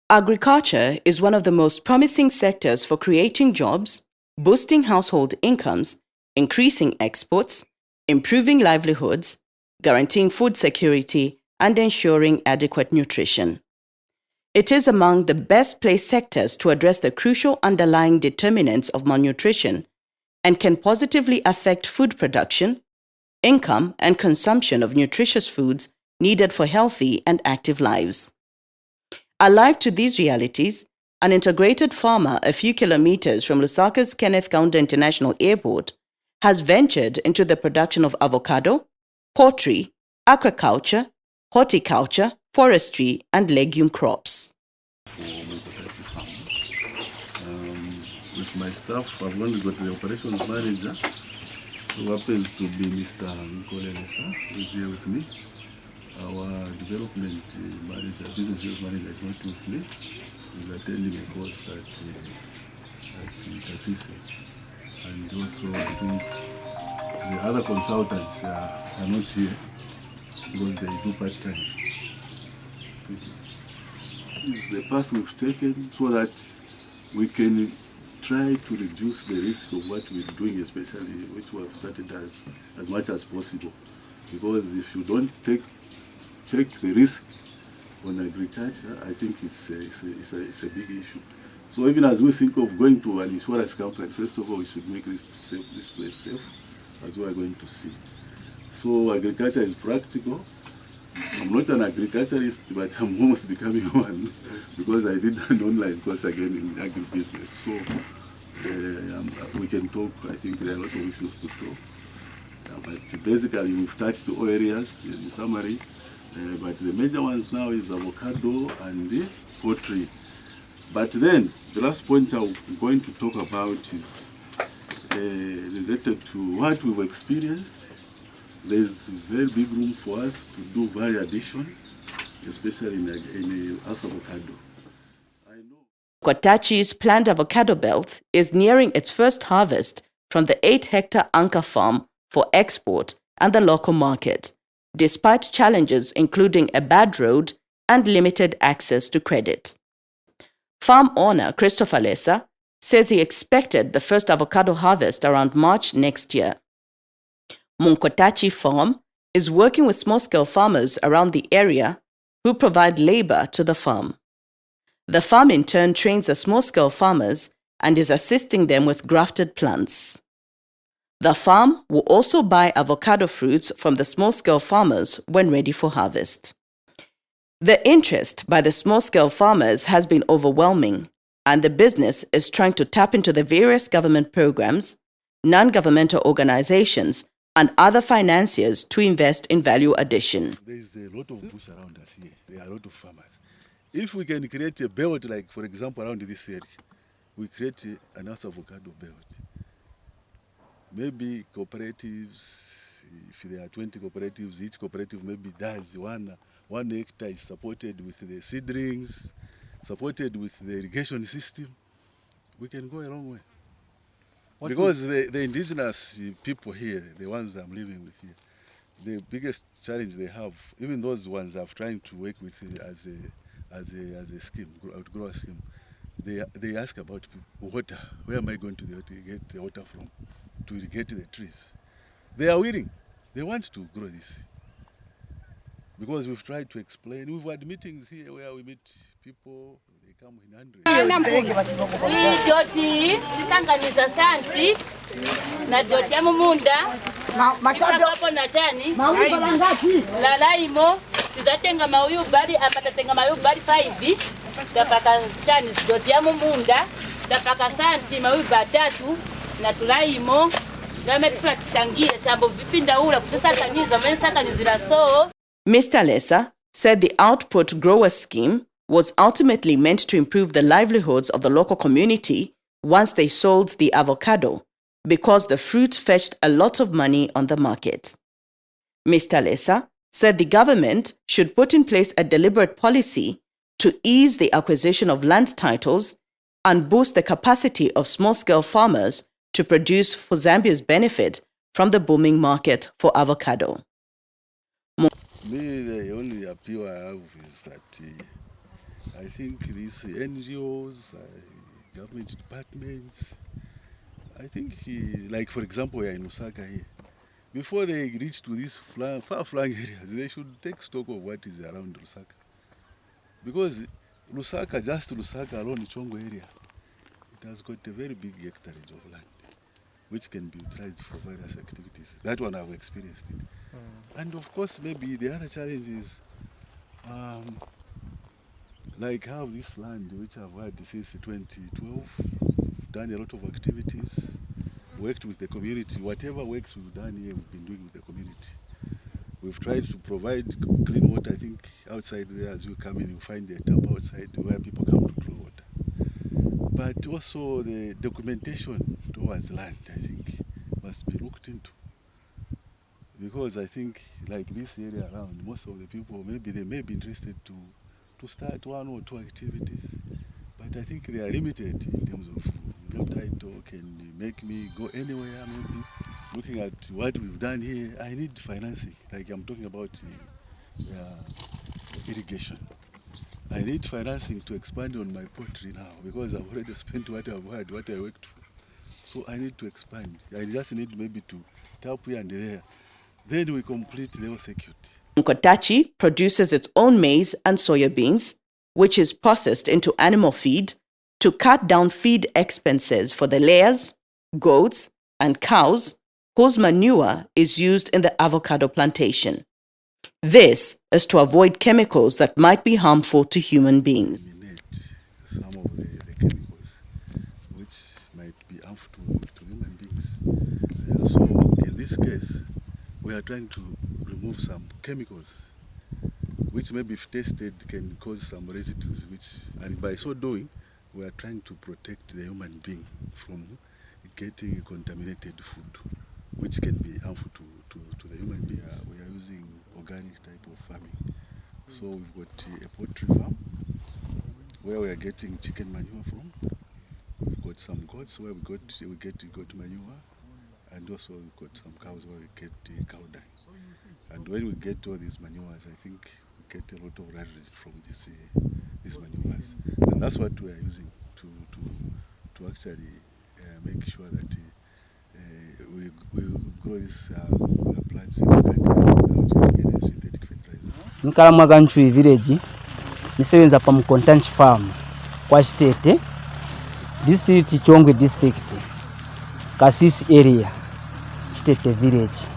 Agriculture is one of the most promising sectors for creating jobs, boosting household incomes, increasing exports, improving livelihoods, guaranteeing food security, and ensuring adequate nutrition. It is among the best placed sectors to address the crucial underlying determinants of malnutrition and can positively affect food production, income, and consumption of nutritious foods needed for healthy and active lives. Alive to these realities, an integrated farmer a few kilometers from Lusaka's Kenneth Kaunda International Airport has ventured into the production of avocado, poultry, aquaculture, horticulture, forestry, and legume crops. With my staff, I've only got the operations manager, who happens to be Mr. Nkolelesa, who is here with me. Our development manager, business sales manager is not with me. He's attending a course at Kasise. And also, I think the other consultants are not here because they do part-time. This is the path we've taken so that we can try to reduce the risk of what we're doing, especially which we have started as much as possible. Because if you don't take the risk on agriculture, I think it's a big issue. So even as we think of going to an insurance company, first of all, we should make this place safe, as we are going to see. So agriculture is practical. I'm not an agriculturist, but I'm almost becoming one because I did an online course again in agribusiness. So we can talk. I think there are a lot of issues to talk. But basically, we've touched all areas in summary. But the major ones now is avocado and the poultry. But then the last point I'm going to talk about is related to what we've experienced. There's very big room for us to do value addition, especially in house avocado. I know Kotachi's planned avocado belt is nearing its first harvest from the 8-hectare Anchor farm for export and the local market, despite challenges including a bad road and limited access to credit. Farm owner Christopher Lesa says he expected the first avocado harvest around March next year. Munkotachi Farm is working with small-scale farmers around the area who provide labor to the farm. The farm in turn trains the small-scale farmers and is assisting them with grafted plants. The farm will also buy avocado fruits from the small-scale farmers when ready for harvest. The interest by the small-scale farmers has been overwhelming, and the business is trying to tap into the various government programs, non-governmental organizations, and other financiers to invest in value addition. there is a lot of bush around us here. There are a lot of farmers. If we can create a belt, like for example around this area, we create an avocado belt. Maybe cooperatives, if there are 20 cooperatives, each cooperative maybe does 1 hectare is supported with the seedlings, supported with the irrigation system. We can go a long way. Because the indigenous people here, the ones I'm living with here, the biggest challenge they have, even those ones I'm trying to work with as a scheme, outgrower scheme, they ask about water. Where am I going to get the water from to irrigate the trees? They are willing. They want to grow this. Because we've tried to explain. We've had meetings here where we meet people. They come in hundreds. Joti tisanganiza santi na joti ya mumunda hapo na chani la laimo tizatenga mauyu bali apatatenga mauyu bali 5 tapaka chani joti ya mumunda tapaka santi mauyu batatu na tulaimo ngame tufatishangie tambo vipinda ula kutasakaniza mensakaniza so. Mr. Lesa said the Output Grower Scheme was ultimately meant to improve the livelihoods of the local community once they sold the avocado, because the fruit fetched a lot of money on the market. Mr. Lesa said the government should put in place a deliberate policy to ease the acquisition of land titles and boost the capacity of small-scale farmers to produce for Zambia's benefit from the booming market for avocado. Me, the only appeal I have is that I think these NGOs, government departments, I think, like for example, we are in Lusaka here. Before they reach to these far-flung areas, they should take stock of what is around Lusaka. Because Lusaka, just Lusaka alone, Chongo area, it has got a very big hectarage of land, which can be utilized for various activities. That one I've experienced it. And of course, maybe the other challenge is, like have this land, which I've had since 2012, done a lot of activities, worked with the community. Whatever works we've done here, we've been doing with the community. We've tried to provide clean water. I think outside there, as you come in, you find a tap outside where people come to draw water. But also the documentation towards land, I think, must be looked into. Because I think, like this area around, most of the people, maybe they may be interested to start one or two activities. But I think they are limited in terms of job title can make me go anywhere. Maybe looking at what we've done here, I need financing. Like I'm talking about irrigation. I need financing to expand on my poultry now because I've already spent what I've had, what I worked for. So I need to expand. I just need maybe to tap here and there. Then we complete level security. Munkotachi produces its own maize and soya beans, which is processed into animal feed to cut down feed expenses for the layers, goats, and cows whose manure is used in the avocado plantation. This is to avoid chemicals that might be harmful to human beings. Eliminate some of the chemicals which might be harmful to human beings. So in this case, we are trying to remove some chemicals which maybe if tested can cause some residues, and by so doing, we are trying to protect the human being from getting contaminated food, which can be harmful to the human being. We are using organic type of farming. So we've got a poultry farm where we are getting chicken manure from. We've got some goats where we get goat manure, and also we've got some cows where we get cow dung. And when we get all these manures, I think we get a lot of leverage from these manures, and that's what we are using to actually make sure that we grow these plants without using any synthetic fertilizers. Nkalamwaga Nchui village nisebenza pa Munkotachi farm kwa Chitete district, Chongwe district, Kasisi area, Chitete village.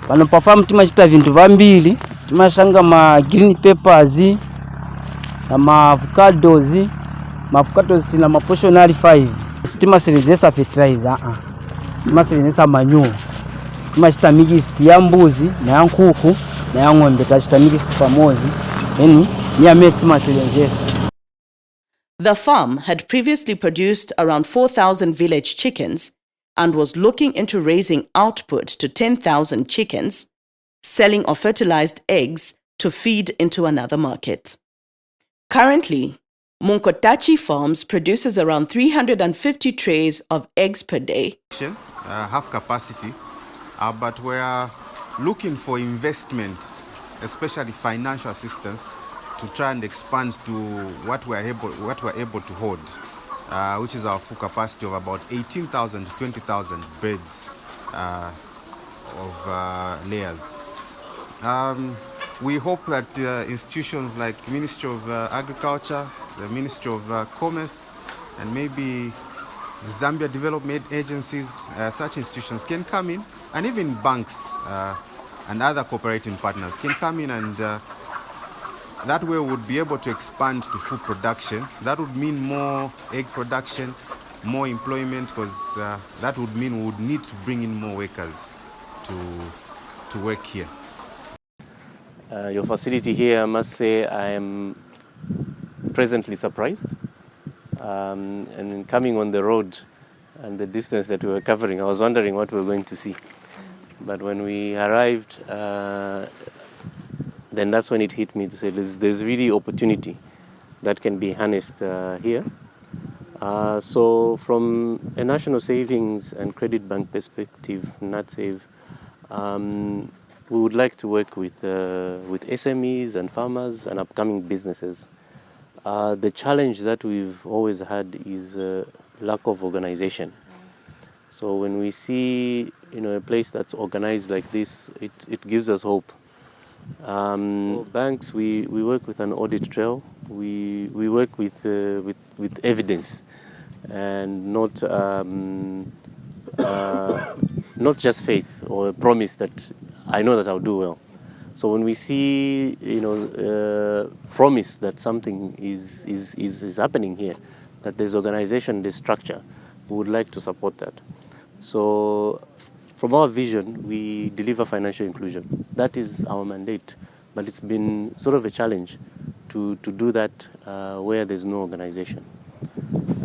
Pano pa farm timachita vintu vambili, timashanga ma green peppers na ma avocados. Ma avocados tina ma portionary 5. Timasebenzesa fertilizer, timasebenzesa manure. Timachita mixed ya mbuzi na ya nkuku na ya ng'ombe, tachita mixed pamoja. The farm had previously produced around 4,000 village chickens and was looking into raising output to 10,000 chickens, selling of fertilized eggs to feed into another market. Currently, Munkotachi Farms produces around 350 trays of eggs per day. Have capacity, but we are looking for investment, especially financial assistance, to try and expand to what we're able to hold, which is our full capacity of about 18,000 to 20,000 beds of layers. We hope that institutions like Ministry of Agriculture, the Ministry of Commerce, and maybe Zambia development agencies, such institutions can come in, and even banks and other cooperating partners can come in, and that way we would be able to expand to food production. That would mean more egg production, more employment, because that would mean we would need to bring in more workers to work here. Your facility here, I must say, I am presently surprised. And coming on the road and the distance that we were covering, I was wondering what we were going to see. But when we arrived, then that's when it hit me to say there's really opportunity that can be harnessed here. So from a national savings and credit bank perspective, NatSave, we would like to work with SMEs and farmers and upcoming businesses The challenge that we've always had is lack of organization. So when we see a place that's organized like this, it gives us hope. Banks, we work with an audit trail. We work with evidence, and not just faith or a promise that I know that I'll do well. So when we see promise that something is happening here, that there's organization, there's structure, we would like to support that. So from our vision, we deliver financial inclusion. That is our mandate, but it's been sort of a challenge to do that where there's no organization.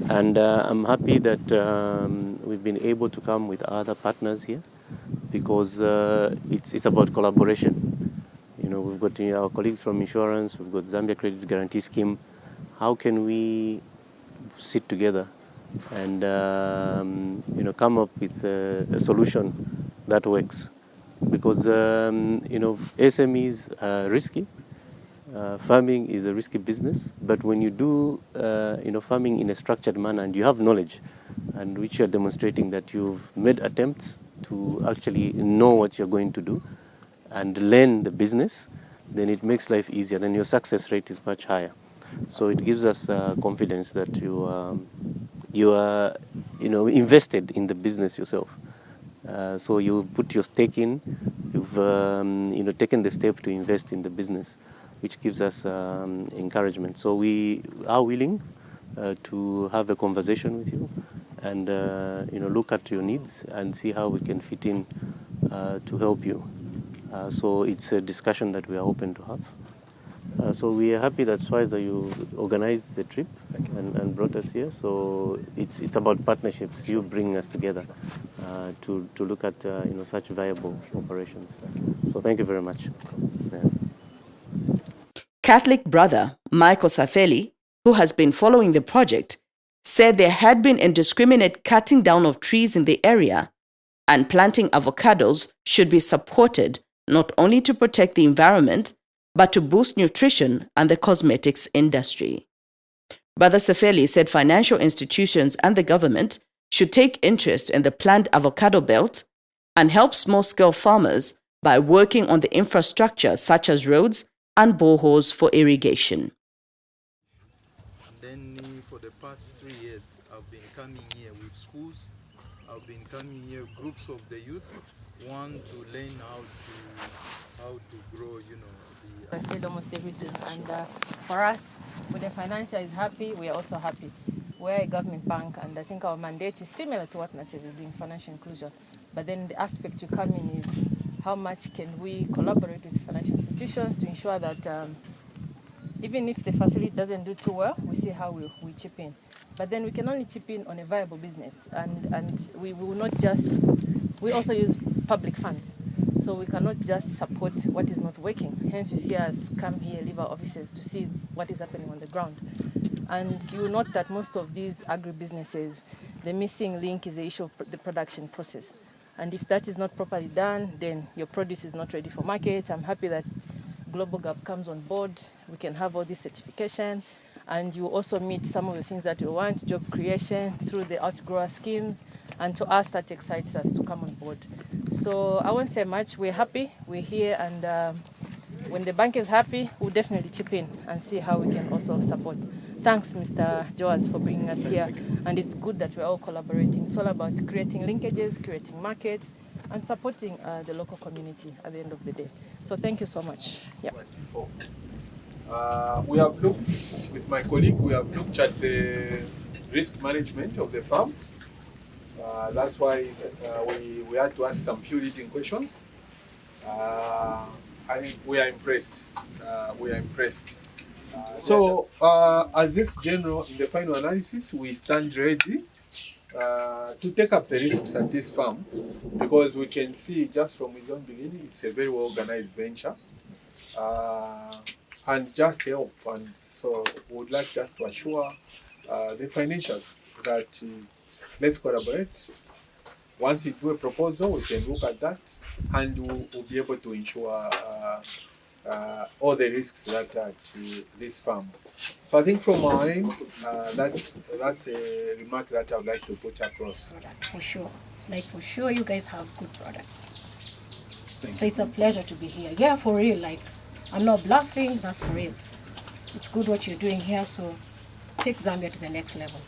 And I'm happy that we've been able to come with other partners here, because it's about collaboration. We've got our colleagues from insurance, we've got Zambia Credit Guarantee Scheme. How can we sit together and come up with a solution that works? Because SMEs are risky. Farming is a risky business, but when you do farming in a structured manner and you have knowledge, and which you are demonstrating that you've made attempts to actually know what you're going to do and learn the business, then it makes life easier. Then your success rate is much higher. So it gives us confidence that you are invested in the business yourself. So you put your stake in. You've taken the step to invest in the business, which gives us encouragement. So we are willing to have a conversation with you and look at your needs and see how we can fit in to help you. So it's a discussion that we are open to have. So we are happy that Schweizer, you organized the trip and brought us here. So it's about partnerships. You bring us together to look at such viable operations. So thank you very much. Yeah. Catholic brother Michael Safeli, who has been following the project, said there had been indiscriminate cutting down of trees in the area, and planting avocados should be supported not only to protect the environment, but to boost nutrition and the cosmetics industry. Brother Safeli said financial institutions and the government should take interest in the planned avocado belt and help small-scale farmers by working on the infrastructure such as roads and boreholes for irrigation. Then for the past 3 years, I've been coming here with schools. I've been coming here, groups of the youth, want to learn how to grow, I said almost everything, and for us, when the financier is happy, we are also happy. We're a government bank, and I think our mandate is similar to what Nasir is doing, financial inclusion. But then the aspect you come in is how much can we collaborate with financial institutions to ensure that even if the facility doesn't do too well, we see how we chip in. But then we can only chip in on a viable business, and we will not just, we also use public funds. So we cannot just support what is not working. Hence you see us come here, leave our offices to see what is happening on the ground. And you will note that most of these agribusinesses, the missing link is the issue of the production process. And if that is not properly done, then your produce is not ready for market. I'm happy that Global Gap comes on board. We can have all this certification. And you also meet some of the things that we want, job creation through the outgrower schemes. And to us, that excites us to come on board. So I won't say much. We're happy. We're here. And when the bank is happy, we'll definitely chip in and see how we can also support. Thanks, Mr. Joas, for bringing us here. And it's good that we're all collaborating. It's all about creating linkages, creating markets, and supporting the local community at the end of the day. So thank you so much. Yep. We have looked, with my colleague, we have looked at the risk management of the farm. That's why we had to ask some few leading questions. I think we are impressed. So, as this general, in the final analysis, we stand ready to take up the risks at this farm, because we can see just from its own beginning, it's a very well organized venture, and just help. And so, we would like just to assure the financials that let's collaborate. Once you do a proposal, we can look at that, and we'll be able to ensure all the risks that are at this farm. So I think from our end, that's a remark that I would like to put across. For sure. Like for sure you guys have good products. So it's a pleasure to be here. Yeah, for real. Like I'm not bluffing, that's for real. It's good what you're doing here, so take Zambia to the next level.